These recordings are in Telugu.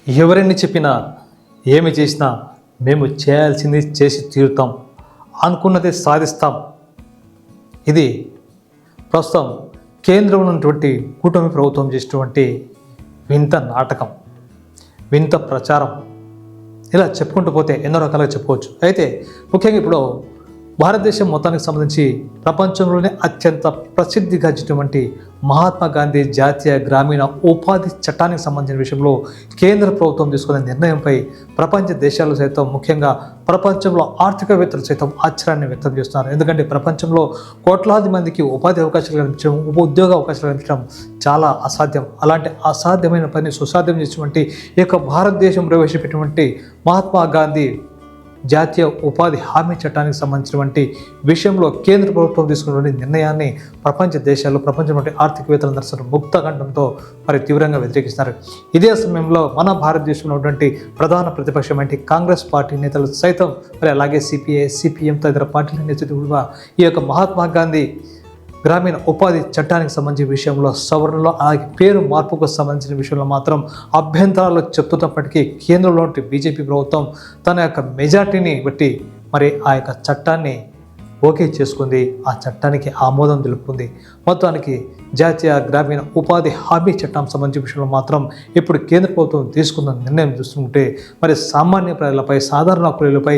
ఎవరెన్ని చెప్పినా ఏమి చేసినా మేము చేయాల్సింది చేసి తీరుతాం, అనుకున్నది సాధిస్తాం. ఇది ప్రస్తుతం కేంద్రంలో ఉన్నటువంటి కూటమి ప్రభుత్వం చేసినటువంటి వింత నాటకం, వింత ప్రచారం. ఇలా చెప్పుకుంటూ పోతే ఎన్నో రకాలుగా చెప్పుకోవచ్చు. అయితే ముఖ్యంగా ఇప్పుడు భారతదేశం మొత్తానికి సంబంధించి ప్రపంచంలోనే అత్యంత ప్రసిద్ధిగాంచినటువంటి మహాత్మా గాంధీ జాతీయ గ్రామీణ ఉపాధి చట్టానికి సంబంధించిన విషయంలో కేంద్ర ప్రభుత్వం తీసుకున్న నిర్ణయంపై ప్రపంచ దేశాలు సైతం, ముఖ్యంగా ప్రపంచంలో ఆర్థికవేత్తలు సైతం ఆశ్చర్యాన్ని వ్యక్తం చేస్తున్నారు. ఎందుకంటే ప్రపంచంలో కోట్లాది మందికి ఉపాధి అవకాశాలు కల్పించడం, ఉద్యోగ అవకాశాలు కల్పించడం చాలా అసాధ్యం. అలాంటి అసాధ్యమైన పని సుసాధ్యం చేసినటువంటి ఈ యొక్క భారతదేశం ప్రవేశపెట్టినటువంటి మహాత్మా గాంధీ జాతీయ ఉపాధి హామీ చట్టానికి సంబంధించినటువంటి విషయంలో కేంద్ర ప్రభుత్వం తీసుకున్నటువంటి నిర్ణయాన్ని ప్రపంచ దేశాల్లో, ప్రపంచంలోని ఆర్థికవేత్తలందరూ ముక్తకంఠంతో తీవ్రంగా వ్యతిరేకిస్తున్నారు. ఇదే సమయంలో మన భారతదేశంలో ఉన్నటువంటి ప్రధాన ప్రతిపక్షం కాంగ్రెస్ పార్టీ నేతలు సైతం, అలాగే సిపిఐ, సిపిఎం తదితర పార్టీల నేతలు కూడా ఈ యొక్క మహాత్మా గాంధీ గ్రామీణ ఉపాధి చట్టానికి సంబంధించిన విషయంలో, సవరణలో, అలాగే పేరు మార్పుకు సంబంధించిన విషయంలో మాత్రం అభ్యంతరాలు చెప్తున్నప్పటికీ కేంద్రంలోని బీజేపీ ప్రభుత్వం తన యొక్క మెజార్టీని బట్టి ఆ యొక్క చట్టాన్ని ఓకే చేసుకుంది, ఆ చట్టానికి ఆమోదం తెలుపుకుంది. మొత్తానికి జాతీయ గ్రామీణ ఉపాధి హామీ చట్టం సంబంధించిన విషయంలో మాత్రం ఇప్పుడు కేంద్ర ప్రభుత్వం తీసుకున్న నిర్ణయం చూస్తుంటే సామాన్య ప్రజలపై, సాధారణ కూలీలపై,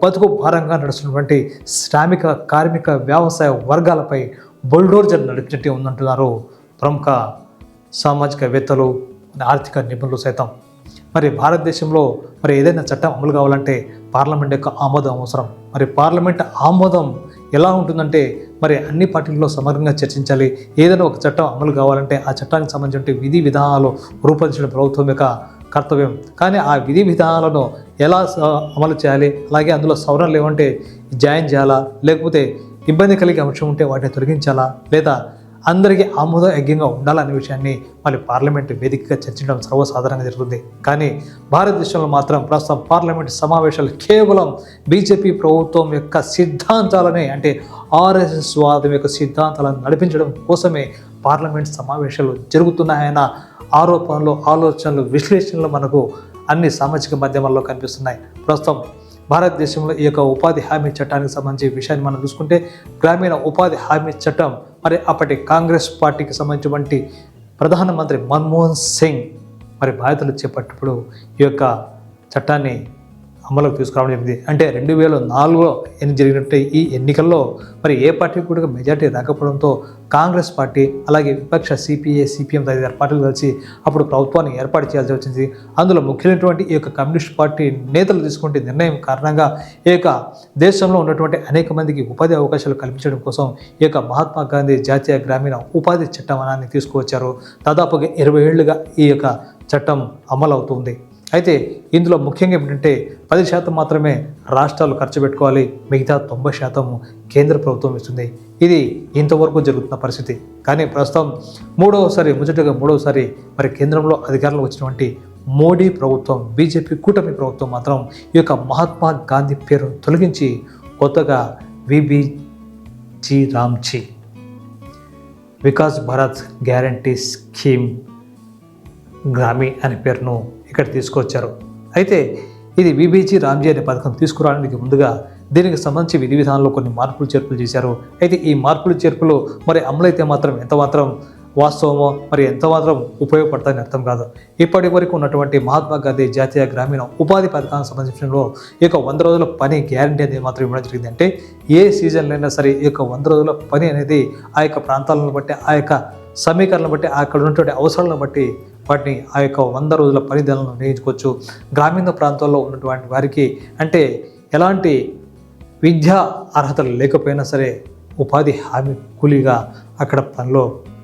బతుకు భారంగా నడుస్తున్నటువంటి శ్రామిక, కార్మిక, వ్యవసాయ వర్గాలపై బుల్డోజర్ నడిపినట్టే ఉందంటున్నారు ప్రముఖ సామాజికవేత్తలు, ఆర్థిక నిపుణులు సైతం. భారతదేశంలో ఏదైనా చట్టం అమలు కావాలంటే పార్లమెంట్ యొక్క ఆమోదం అవసరం. పార్లమెంట్ ఆమోదం ఎలా ఉంటుందంటే అన్ని పార్టీల్లో సమగ్రంగా చర్చించాలి. ఏదైనా ఒక చట్టం అమలు కావాలంటే ఆ చట్టానికి సంబంధించిన విధి విధానాలు రూపొందించడం ప్రభుత్వం యొక్క కర్తవ్యం. కానీ ఆ విధి విధానాలను ఎలా అమలు చేయాలి, అలాగే అందులో సవరణలు ఏమంటే జాయిన్ చేయాలా, లేకపోతే ఇబ్బంది కలిగే అంశం ఉంటే వాటిని తొలగించాలా, లేదా అందరికీ ఆమోదయోగ్యంగా ఉండాలనే విషయాన్ని పార్లమెంటు వేదికగా చర్చించడం సర్వసాధారణంగా జరుగుతుంది. కానీ భారతదేశంలో మాత్రం ప్రస్తుతం పార్లమెంటు సమావేశాలు కేవలం బీజేపీ ప్రభుత్వం యొక్క సిద్ధాంతాలనే, అంటే ఆర్ఎస్ఎస్ వాదం యొక్క సిద్ధాంతాలను నడిపించడం కోసమే పార్లమెంట్ సమావేశాలు జరుగుతున్నాయన్న ఆరోపణలు, ఆలోచనలు, విశ్లేషణలు మనకు అన్ని సామాజిక మాధ్యమాల్లో కనిపిస్తున్నాయి. ప్రస్తుతం భారతదేశంలో ఈ యొక్క ఉపాధి హామీ చట్టానికి సంబంధించిన విషయాన్ని మనం చూసుకుంటే, గ్రామీణ ఉపాధి హామీ చట్టం అప్పటి కాంగ్రెస్ పార్టీకి సంబంధించినటువంటి ప్రధానమంత్రి మన్మోహన్ సింగ్ బాధ్యతలు చేపట్టినప్పుడు ఈ యొక్క చట్టాన్ని అమలుకు తీసుకురావడం జరిగింది. అంటే 2004లో జరిగినట్టు ఈ ఎన్నికల్లో ఏ పార్టీకి కూడా మెజార్టీ రాకపోవడంతో కాంగ్రెస్ పార్టీ, అలాగే విపక్ష సిపిఐ, సిపిఎం తదితర పార్టీలు కలిసి అప్పుడు ప్రభుత్వాన్ని ఏర్పాటు చేయాల్సి వచ్చింది. అందులో ముఖ్యమైనటువంటి ఈ యొక్క కమ్యూనిస్ట్ పార్టీ నేతలు తీసుకుంటే నిర్ణయం కారణంగా ఈ యొక్క దేశంలో ఉన్నటువంటి అనేక మందికి ఉపాధి అవకాశాలు కల్పించడం కోసం ఈ యొక్క మహాత్మా గాంధీ జాతీయ గ్రామీణ ఉపాధి చట్టం తీసుకువచ్చారు. దాదాపుగా 20 ఏళ్లుగా ఈ యొక్క చట్టం అమలు అవుతుంది. అయితే ఇందులో ముఖ్యంగా ఏమిటంటే 10% మాత్రమే రాష్ట్రాలు ఖర్చు పెట్టుకోవాలి, మిగతా 90% కేంద్ర ప్రభుత్వం ఇస్తుంది. ఇది ఇంతవరకు జరుగుతున్న పరిస్థితి. కానీ ప్రస్తుతం మూడవసారి కేంద్రంలో అధికారంలో వచ్చినటువంటి మోడీ ప్రభుత్వం, బీజేపీ కూటమి ప్రభుత్వం మాత్రం ఈ యొక్క మహాత్మా గాంధీ పేరు తొలగించి కొత్తగా VBG Ramji, Vikas Bharat guarantee scheme గ్రామీణ అనే పేరును ఇక్కడ తీసుకొచ్చారు. అయితే ఇది విబిజి రామ్జీ అనే పథకం తీసుకురావడానికి ముందుగా దీనికి సంబంధించి విధి విధానంలో కొన్ని మార్పులు చేర్పులు చేశారు. అయితే ఈ మార్పులు చేర్పులు అమలైతే మాత్రం ఎంత మాత్రం వాస్తవమో, ఎంత మాత్రం ఉపయోగపడతాయని అర్థం కాదు. ఇప్పటి వరకు ఉన్నటువంటి మహాత్మా గాంధీ జాతీయ గ్రామీణ ఉపాధి పథకానికి సంబంధించినలో ఈ యొక్క 100 రోజుల పని గ్యారంటీ అనేది మాత్రం ఇవ్వడం జరిగింది. అంటే ఏ సీజన్లో అయినా సరే ఈ యొక్క 100 రోజుల పని అనేది ఆ యొక్క ప్రాంతాలను బట్టి, ఆ యొక్క సమీకరణను బట్టి, అక్కడ ఉన్నటువంటి అవసరాలను బట్టి వాటిని ఆ యొక్క 100 రోజుల పనిదినాలను నిర్ణయించుకోవచ్చు. గ్రామీణ ప్రాంతాల్లో ఉన్నటువంటి వారికి అంటే ఎలాంటి విద్యా అర్హతలు లేకపోయినా సరే ఉపాధి హామీ కూలీగా అక్కడ పనిలో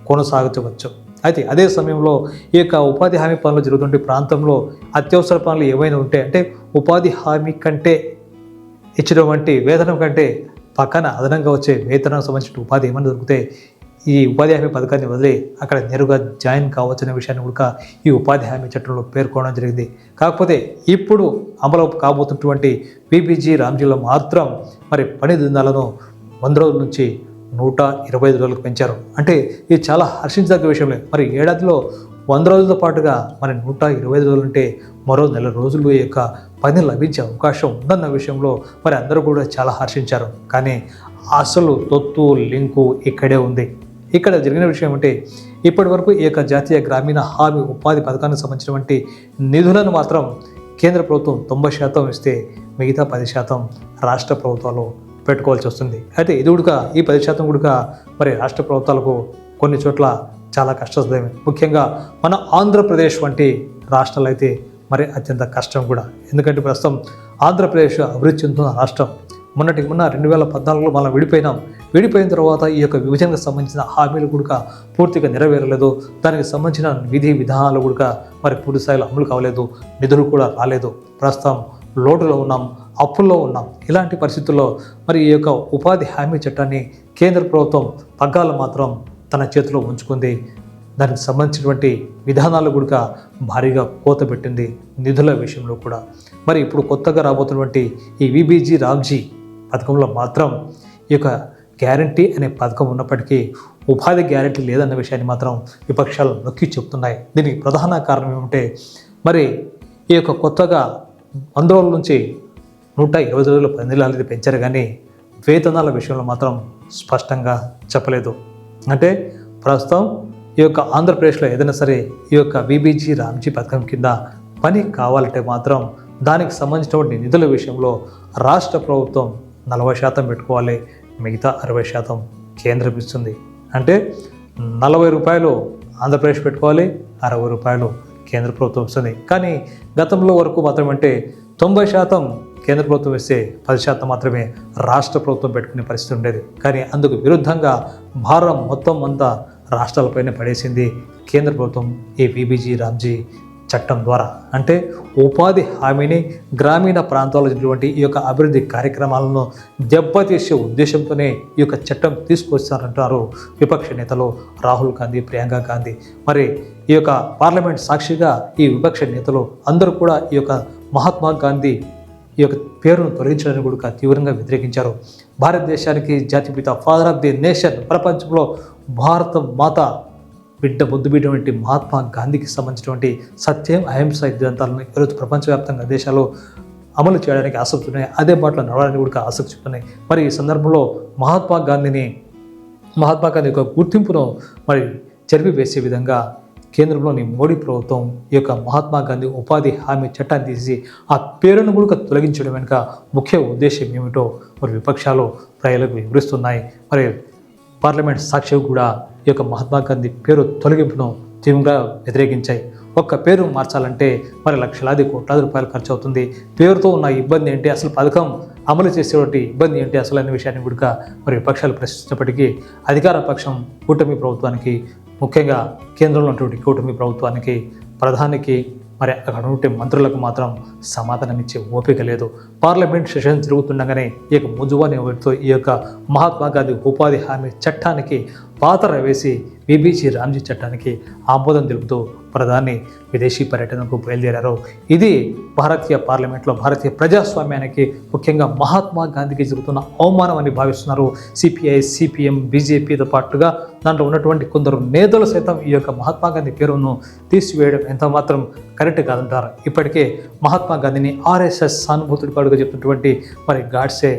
కొనసాగించవచ్చు. అయితే అదే సమయంలో ఈ యొక్క ఉపాధి హామీ పనులు జరుగుతుంటే ప్రాంతంలో అత్యవసర పనులు ఏవైనా ఉంటే, అంటే ఉపాధి హామీ కంటే ఇచ్చినటువంటి వేతనం కంటే పక్కన అదనంగా వచ్చే వేతనానికి సంబంధించిన ఉపాధి ఏమైనా దొరికితే ఈ ఉపాధి హామీ పథకాన్ని వదిలి అక్కడ నేరుగా జాయిన్ కావచ్చు అనే విషయాన్ని కూడా ఈ ఉపాధి హామీ చట్టంలో పేర్కొనడం జరిగింది. కాకపోతే ఇప్పుడు అమలు కాబోతున్నటువంటి విబిజి రామ్జీలో మాత్రం పని దినాలను 100 రోజుల నుంచి 125 రోజులకు పెంచారు. అంటే ఇది చాలా హర్షించదగ్గ విషయమే. ఏడాదిలో 100 రోజులతో పాటుగా మరి 125 రోజులు ఉంటే మరో నెల రోజులు ఈ యొక్క పని లభించే అవకాశం ఉందన్న విషయంలో మరి అందరూ కూడా చాలా హర్షించారు. కానీ అసలు తొత్తు లింకు ఇక్కడే ఉంది. ఇక్కడ జరిగిన విషయం అంటే ఇప్పటి వరకు ఈ యొక్క జాతీయ గ్రామీణ హామీ ఉపాధి పథకానికి సంబంధించినటువంటి నిధులను మాత్రం కేంద్ర ప్రభుత్వం 90% ఇస్తే మిగతా 10% రాష్ట్ర ప్రభుత్వాలు పెట్టుకోవాల్సి వస్తుంది. అయితే ఇది కూడా ఈ 10% కూడా మరి రాష్ట్ర ప్రభుత్వాలకు కొన్ని చోట్ల చాలా కష్టసాధ్యమే. ముఖ్యంగా మన ఆంధ్రప్రదేశ్ వంటి రాష్ట్రాలు అయితే మరి అత్యంత కష్టం కూడా. ఎందుకంటే ప్రస్తుతం ఆంధ్రప్రదేశ్ అభివృద్ధి చెందుతున్న రాష్ట్రం. మొన్న 2014లో మనం విడిపోయిన తర్వాత ఈ యొక్క విభజనకు సంబంధించిన హామీలు కూడా పూర్తిగా నెరవేరలేదు. దానికి సంబంధించిన విధి విధానాలు కూడా మరి పూర్తి స్థాయిలో అమలు కావలేదు. నిధులు కూడా రాలేదు. ప్రస్తుతం లోటులో ఉన్నాం, అప్పుల్లో ఉన్నాం. ఇలాంటి పరిస్థితుల్లో మరి ఈ యొక్క ఉపాధి హామీ చట్టాన్ని కేంద్ర ప్రభుత్వం పగ్గాలు మాత్రం తన చేతిలో ఉంచుకుంది. దానికి సంబంధించినటువంటి విధానాలు కూడా భారీగా కోత పెట్టింది నిధుల విషయంలో కూడా. మరి ఇప్పుడు కొత్తగా రాబోతున్నటువంటి ఈ విబీజీ రామ్జీ పథకంలో మాత్రం ఈ యొక్క గ్యారంటీ అనే పథకం ఉన్నప్పటికీ ఉపాధి గ్యారంటీ లేదన్న విషయాన్ని మాత్రం విపక్షాలు నొక్కి చెప్తున్నాయి. దీనికి ప్రధాన కారణం ఏమంటే మరి ఈ యొక్క కొత్తగా 100 రోజుల నుంచి 120 రోజుల పనిదినాలు పెంచారు, కానీ వేతనాల విషయంలో మాత్రం స్పష్టంగా చెప్పలేదు. అంటే ప్రస్తుతం ఈ యొక్క ఆంధ్రప్రదేశ్లో ఏదైనా సరే ఈ యొక్క విబీజీ రామ్జీ పథకం కింద పని కావాలంటే మాత్రం దానికి సంబంధించినటువంటి నిధుల విషయంలో రాష్ట్ర ప్రభుత్వం 40% పెట్టుకోవాలి, మిగతా 60% కేంద్రం ఇస్తుంది. అంటే 40 రూపాయలు ఆంధ్రప్రదేశ్ పెట్టుకోవాలి, 60 రూపాయలు కేంద్ర ప్రభుత్వం ఇస్తుంది. కానీ గతంలో వరకు మాత్రం అంటే 90% కేంద్ర ప్రభుత్వం ఇస్తే 10% మాత్రమే రాష్ట్ర ప్రభుత్వం పెట్టుకునే పరిస్థితి ఉండేది. కానీ అందుకు విరుద్ధంగా భారం మొత్తం అంతా రాష్ట్రాలపైనే పడేసింది కేంద్ర ప్రభుత్వం ఈ విబీజీ రామ్జీ చట్టం ద్వారా. అంటే ఉపాధి హామీని గ్రామీణ ప్రాంతాల్లో జరిగినటువంటి ఈ యొక్క అభివృద్ధి కార్యక్రమాలను దెబ్బతీసే ఉద్దేశంతోనే ఈ యొక్క చట్టం తీసుకొస్తారంటారు విపక్ష నేతలు రాహుల్ గాంధీ, ప్రియాంక గాంధీ. మరి ఈ యొక్క పార్లమెంట్ సాక్షిగా ఈ విపక్ష నేతలు అందరూ కూడా ఈ యొక్క మహాత్మా గాంధీ ఈ యొక్క పేరును తొలగించడానికి కూడా తీవ్రంగా వ్యతిరేకించారు. భారతదేశానికి జాతిపిత, ఫాదర్ ఆఫ్ ది నేషన్, ప్రపంచంలో భారత మాత ముద్దు బిడ్డ మహాత్మా గాంధీకి సంబంధించినటువంటి సత్యం, అహింస సిద్ధాంతాలను ఈరోజు ప్రపంచవ్యాప్తంగా దేశాలు అమలు చేయడానికి ఆసక్తి ఉన్నాయి. అదే బాటలో నడవడానికి కూడా ఆసక్తి చూపుతున్నాయి. మరి ఈ సందర్భంలో మహాత్మా గాంధీ యొక్క గుర్తింపును మరి చెరిపివేసే విధంగా కేంద్రంలోని మోడీ ప్రభుత్వం ఈ యొక్క మహాత్మా గాంధీ ఉపాధి హామీ చట్టాన్ని తీసి ఆ పేరును కూడా తొలగించడం వెనుక ముఖ్య ఉద్దేశం ఏమిటో మరి విపక్షాలు ప్రజలకు వివరిస్తున్నాయి. మరి పార్లమెంట్ సాక్షి కూడా ఈ యొక్క మహాత్మా గాంధీ పేరు తొలగింపును తీవ్రంగా వ్యతిరేకించాయి. ఒక్క పేరు మార్చాలంటే మరి లక్షలాది కోట్లాది రూపాయలు ఖర్చు అవుతుంది. పేరుతో ఉన్న ఇబ్బంది ఏంటి, అసలు పథకం అమలు చేసేటువంటి ఇబ్బంది ఏంటి అసలు అనే విషయాన్ని కూడా మరి విపక్షాలు ప్రశ్నించినప్పటికీ అధికార పక్షం కూటమి ప్రభుత్వానికి, ముఖ్యంగా కేంద్రంలో ఉన్నటువంటి కూటమి ప్రభుత్వానికి, ప్రధానికి, మరి అక్కడ ఉంటే మంత్రులకు మాత్రం సమాధానం ఇచ్చే ఓపిక లేదు. పార్లమెంట్ సెషన్ తిరుగుతుండగానే ఈ యొక్క ముజువాని వాటితో ఈ యొక్క మహాత్మా గాంధీ ఉపాధి హామీ చట్టానికి పాతర వేసి విబీజీ రామ్జీ చట్టానికి ఆమోదం తెలుపుతూ ప్రధాని విదేశీ పర్యటనకు బయలుదేరారు. ఇది భారతీయ పార్లమెంట్లో భారతీయ ప్రజాస్వామ్యానికి, ముఖ్యంగా మహాత్మా గాంధీకి జరుగుతున్న అవమానం అని భావిస్తున్నారు సిపిఐ, సిపిఎం, బీజేపీతో పాటుగా దాంట్లో ఉన్నటువంటి కొందరు నేతలు సైతం ఈ యొక్క మహాత్మా గాంధీ పేరును తీసివేయడం ఎంత మాత్రం కరెక్ట్ కాదంటారు. ఇప్పటికే మహాత్మా గాంధీని ఆర్ఎస్ఎస్ సానుభూతుడి పాటుగా చెప్తున్నటువంటి మరి గాడ్సే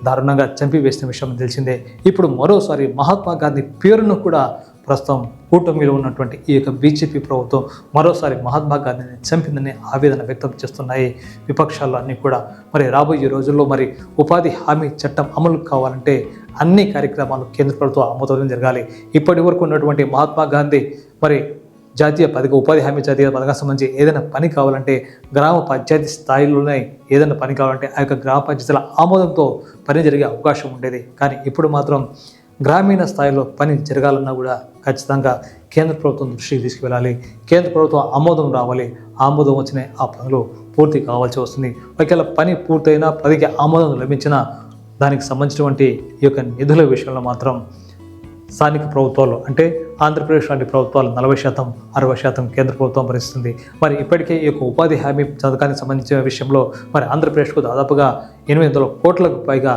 దారుణంగా చంపివేసిన విషయం తెలిసిందే. ఇప్పుడు మరోసారి మహాత్మా గాంధీ పేరును కూడా ప్రస్తుతం కూటమిలో ఉన్నటువంటి ఈ యొక్క బీజేపీ ప్రభుత్వం మరోసారి మహాత్మా గాంధీని చంపిందని ఆవేదన వ్యక్తం చేస్తున్నాయి విపక్షాలు అన్నీ కూడా. మరి రాబోయే రోజుల్లో మరి ఉపాధి హామీ చట్టం అమలు కావాలంటే అన్ని కార్యక్రమాలు కేంద్ర ప్రభుత్వం ఆమోదం జరగాలి. ఇప్పటి వరకు ఉన్నటువంటి మహాత్మా గాంధీ మరి ఉపాధి హామీ జాతీయ పథకానికి సంబంధించి ఏదైనా పని కావాలంటే గ్రామ పంచాయతీ స్థాయిలోనే ఏదైనా పని కావాలంటే ఆ యొక్క గ్రామ పంచాయతీల ఆమోదంతో పని జరిగే అవకాశం ఉండేది. కానీ ఇప్పుడు మాత్రం గ్రామీణ స్థాయిలో పని జరగాలన్నా కూడా ఖచ్చితంగా కేంద్ర ప్రభుత్వం దృష్టికి తీసుకువెళ్ళాలి. కేంద్ర ప్రభుత్వం ఆమోదం రావాలి. ఆమోదం వచ్చిన ఆ పనులు పూర్తి కావాల్సి వస్తుంది. ఒకవేళ పని పూర్తయినా, పనికి ఆమోదం లభించినా దానికి సంబంధించినటువంటి ఈ యొక్క నిధుల విషయంలో మాత్రం స్థానిక ప్రభుత్వాలు అంటే ఆంధ్రప్రదేశ్ లాంటి ప్రభుత్వాలు 40%, 60% కేంద్ర ప్రభుత్వం భరిస్తుంది. మరి ఇప్పటికే ఈ యొక్క ఉపాధి హామీ పథకానికి సంబంధించిన విషయంలో మరి ఆంధ్రప్రదేశ్కు దాదాపుగా 800 కోట్లకు పైగా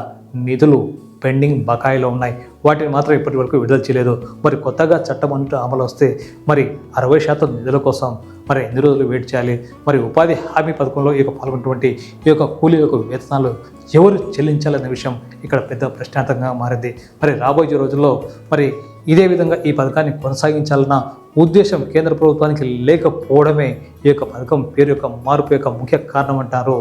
నిధులు పెండింగ్ బకాయిలో ఉన్నాయి. వాటిని మాత్రం ఇప్పటి వరకు విడుదల చేయలేదు. మరి కొత్తగా చట్టం అంటూ అమలు వస్తే మరి 60% నిధుల కోసం మరి ఎన్ని రోజులు వెయిట్ చేయాలి? మరి ఉపాధి హామీ పథకంలో ఈ యొక్క పాల్గొన్నటువంటి ఈ యొక్క కూలీలకు వేతనాలు ఎవరు చెల్లించాలనే విషయం ఇక్కడ పెద్ద ప్రశ్నార్థకంగా మారింది. మరి రాబోయే రోజుల్లో మరి ఇదే విధంగా ఈ పథకాన్ని కొనసాగించాలన్న ఉద్దేశం కేంద్ర ప్రభుత్వానికి లేకపోవడమే ఈ యొక్క పథకం పేరు యొక్క మార్పు యొక్క ముఖ్య కారణం అంటారు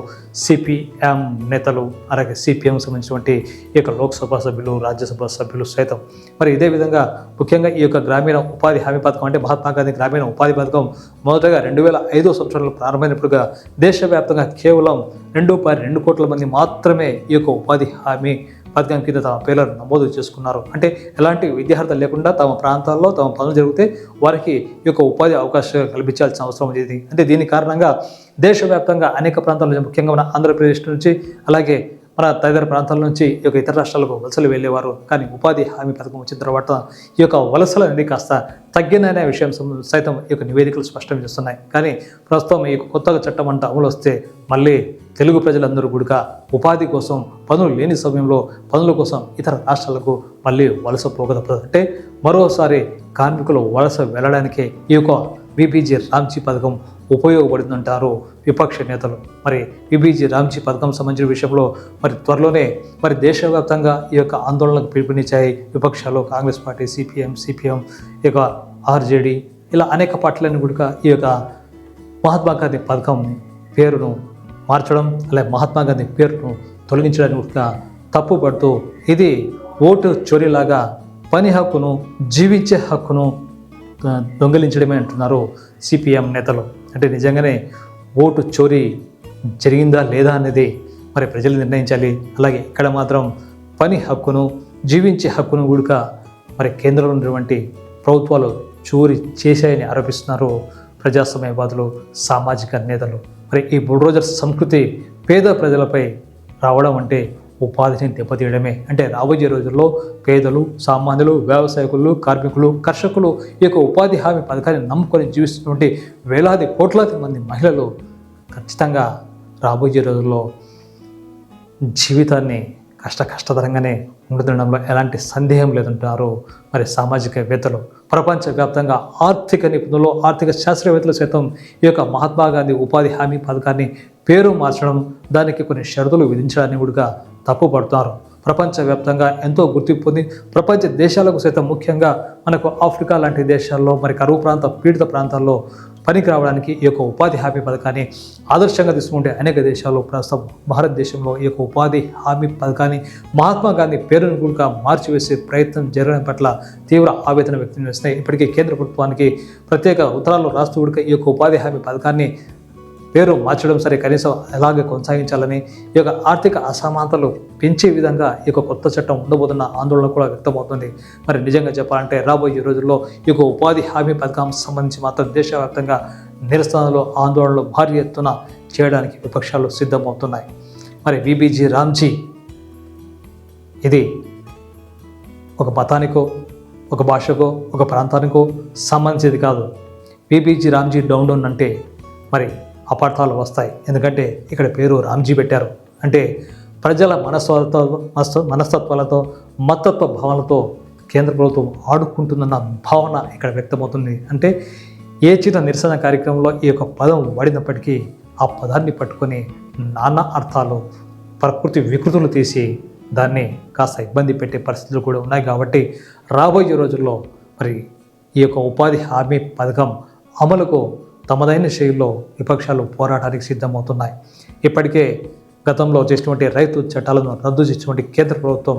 సిపిఎం నేతలు, అలాగే సిపిఎం సంబంధించినటువంటి ఈ యొక్క లోక్సభ సభ్యులు, రాజ్యసభ సభ్యులు సైతం. మరి ఇదే విధంగా ముఖ్యంగా ఈ యొక్క గ్రామీణ ఉపాధి హామీ పథకం అంటే మహాత్మా గాంధీ గ్రామీణ ఉపాధి పథకం మొదటగా 2005 సంవత్సరంలో ప్రారంభమైనప్పుడుగా దేశవ్యాప్తంగా కేవలం 2.2 కోట్ల మంది మాత్రమే ఈ యొక్క ఉపాధి హామీ పథకం కింద తమ పేర్లను నమోదు చేసుకున్నారు. అంటే ఎలాంటి విద్యార్హత లేకుండా తమ ప్రాంతాల్లో తమ పనులు జరిగితే వారికి ఈ యొక్క ఉపాధి అవకాశాలు కల్పించాల్సిన అవసరం ఉంది. అంటే దీని కారణంగా దేశవ్యాప్తంగా అనేక ప్రాంతాల ముఖ్యంగా మన ఆంధ్రప్రదేశ్ నుంచి అలాగే మన తదితర ప్రాంతాల నుంచి ఈ యొక్క ఇతర రాష్ట్రాలకు వలసలు వెళ్ళేవారు. కానీ ఉపాధి హామీ పథకం వచ్చిన తర్వాత ఈ యొక్క వలసలు అనేది కాస్త తగ్గిందనే విషయం సైతం ఈ యొక్క నివేదికలు స్పష్టం చేస్తున్నాయి. కానీ ప్రస్తుతం ఈ కొత్తగా చట్టం అంతా అమలు వస్తే మళ్ళీ తెలుగు ప్రజలందరూ కూడా ఉపాధి కోసం పనులు లేని సమయంలో పనుల కోసం ఇతర రాష్ట్రాలకు మళ్ళీ వలస పోగలదు. అంటే మరోసారి కార్మికులు వలస వెళ్ళడానికే ఈ యొక్క బీబీజీ రామ్జీ పథకం ఉపయోగపడుతుందంటారు విపక్ష నేతలు. మరి బీబీజీ రామ్జీ పథకం సంబంధించిన విషయంలో మరి త్వరలోనే మరి దేశవ్యాప్తంగా ఈ యొక్క ఆందోళనకు పిలుపునిచ్చాయి విపక్షాలు. కాంగ్రెస్ పార్టీ, సిపిఎం ఈ యొక్క ఆర్జేడీ ఇలా అనేక పార్టీలను కూడా ఈ యొక్క మహాత్మా గాంధీ పథకం పేరును మార్చడం అలాగే మహాత్మా గాంధీ పేరును తొలగించడానికి కూడా తప్పుపడుతూ ఇది ఓటు చోరీలాగా పని హక్కును, జీవించే హక్కును దొంగిలించడమే అంటున్నారు సిపిఎం నేతలు. అంటే నిజంగానే ఓటు చోరీ జరిగిందా లేదా అనేది మరి ప్రజలు నిర్ణయించాలి. అలాగే ఇక్కడ మాత్రం పని హక్కును, జీవించే హక్కును కూడా మరి కేంద్రంలో ఉన్నటువంటి ప్రభుత్వాలు చోరీ చేశాయని ఆరోపిస్తున్నారు ప్రజాస్వామ్యవాదులు, సామాజిక నేతలు. మరి ఈ బుల్డోజర్ సంస్కృతి పేద ప్రజలపై రావడం అంటే ఉపాధిని దెబ్బతీయడమే. అంటే రాబోయే రోజుల్లో పేదలు, సామాన్యులు, వ్యవసాయకులు, కార్మికులు, కర్షకులు ఈ యొక్క ఉపాధి హామీ పథకాన్ని నమ్ముకొని జీవిస్తున్నటువంటి వేలాది కోట్లాది మంది మహిళలు ఖచ్చితంగా రాబోయే రోజుల్లో జీవితాన్ని కష్టతరంగానే ఉండడంలో ఎలాంటి సందేహం లేదంటారు మరి సామాజికవేత్తలు. ప్రపంచవ్యాప్తంగా ఆర్థిక నిపుణులు, ఆర్థిక శాస్త్రవేత్తలు సైతం ఈ యొక్క మహాత్మా గాంధీ ఉపాధి హామీ పథకాన్ని పేరు మార్చడం, దానికి కొన్ని షరతులు విధించడాన్ని కూడా తప్పుపడుతున్నారు. ప్రపంచవ్యాప్తంగా ఎంతో గుర్తింపు పొంది ప్రపంచ దేశాలకు సైతం ముఖ్యంగా మనకు ఆఫ్రికా లాంటి దేశాల్లో మరి కరువు పీడిత ప్రాంతాల్లో పనికి రావడానికి ఈ యొక్క ఉపాధి హామీ పథకాన్ని ఆదర్శంగా తీసుకుంటే అనేక దేశాల్లో ప్రస్తుతం భారతదేశంలో ఈ యొక్క ఉపాధి హామీ పథకాన్ని మహాత్మా గాంధీ పేరును కూడా మార్చివేసే ప్రయత్నం జరగడం పట్ల తీవ్ర ఆవేదన వ్యక్తం చేస్తున్నాయి. ఇప్పటికీ కేంద్ర ప్రభుత్వానికి ప్రత్యేక ఉత్తరాలు రాస్తూ కూడా ఈ యొక్క ఉపాధి హామీ పథకాన్ని పేరు మార్చడం సరే, కనీసం ఎలాగే కొనసాగించాలని ఈ యొక్క ఆర్థిక అసమానతలు పెంచే విధంగా ఈ యొక్క కొత్త చట్టం ఉండబోతున్న ఆందోళన కూడా వ్యక్తమవుతుంది. మరి నిజంగా చెప్పాలంటే రాబోయే రోజుల్లో ఈ యొక్క ఉపాధి హామీ పథకం సంబంధించి మాత్రం దేశవ్యాప్తంగా నిరసనలు, ఆందోళనలు భారీ ఎత్తున చేయడానికి విపక్షాలు సిద్ధమవుతున్నాయి. మరి బీబీజీ రామ్జీ ఇది ఒక మతానికో, ఒక భాషకో, ఒక ప్రాంతానికో సంబంధించేది కాదు. బీబీజీ రామ్జీ డౌన్ అంటే మరి అపార్థాలు వస్తాయి. ఎందుకంటే ఇక్కడ పేరు రామ్జీ పెట్టారు అంటే ప్రజల మనస్తత్వాలతో, మతత్వ భావనలతో కేంద్ర ప్రభుత్వం ఆడుకుంటుందన్న భావన ఇక్కడ వ్యక్తమవుతుంది. అంటే ఏ చిన్న నిరసన కార్యక్రమంలో ఈ యొక్క పదం వాడినప్పటికీ ఆ పదాన్ని పట్టుకొని నానా అర్థాలు, ప్రకృతి వికృతులు తీసి దాన్ని కాస్త ఇబ్బంది పెట్టే పరిస్థితులు కూడా ఉన్నాయి. కాబట్టి రాబోయే రోజుల్లో మరి ఈ యొక్క ఉపాధి హామీ పథకం అమలుకు తమదైన శైలిలో విపక్షాలు పోరాటానికి సిద్ధమవుతున్నాయి. ఇప్పటికే గతంలో చేసినటువంటి రైతు చట్టాలను రద్దు చేసినటువంటి కేంద్ర ప్రభుత్వం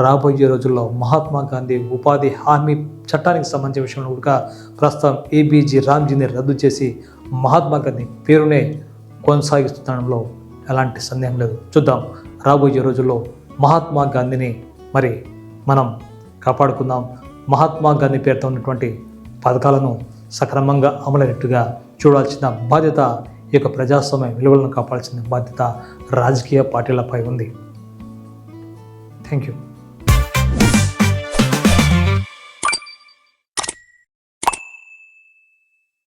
రాబోయే రోజుల్లో మహాత్మా గాంధీ ఉపాధి హామీ చట్టానికి సంబంధించిన విషయంలో కూడా ప్రస్తుతం బీబీజీ రామ్జీని రద్దు చేసి మహాత్మా గాంధీ పేరునే కొనసాగిస్తుండడంలో ఎలాంటి సందేహం లేదు. చూద్దాం రాబోయే రోజుల్లో మహాత్మా గాంధీని మరి మనం కాపాడుకుందాం. మహాత్మా గాంధీ పేరుతో ఉన్నటువంటి పథకాలను సక్రమంగా అమలైనట్టుగా చూడాల్సిన బాధ్యత, ఈ యొక్క ప్రజాస్వామ్య విలువలను కాపాడాల్సిన బాధ్యత రాజకీయ పార్టీలపై ఉంది. Thank you.